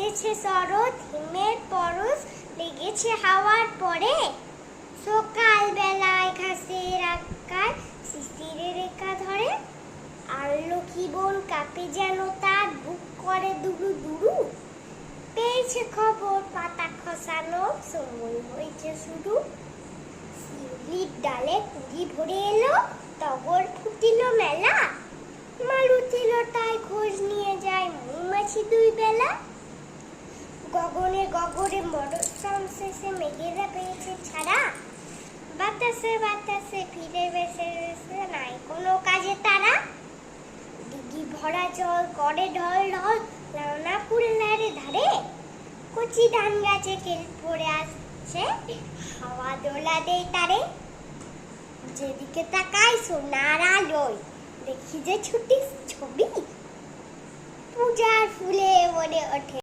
এসেছে শরৎ, হিমের পরশ লেগেছে হাওয়ার পরে। সকাল বেলায় ঘাসের আকায় শিশিরের রেখা ধরে। আলো কি বন কাঁপে যেন তার, বুক করে দুরু দুরু। পেয়েছে খবর পাতা খসানো, সময় হয়েছে শুরু। শিউলির ডালে কুড়ি ভরে এলো, টগর ফুটিল মেলা। মালতী লতায় খোঁজ নিয়ে যায় মৌমাছি দুই বেলা। গগনে গগনে মরণ শেষে মেঘেরা পেয়েছে ছাড়া। বাতাসে বাতাসে ফিরে বেসে বেসে নাই কোনো কাজে তারা। দিঘি ভরা জল করে ঢল ঢল লাউনা ফুলের ধারে। কচি ধান গাছে কেল পড়ে আসছে, হাওয়া দোলা দেয় তারে। যেদিকে তাকাই সোনার আলোয়, দেখি যে ছুটি ছবি। পূজার ফুলে মনে ওঠে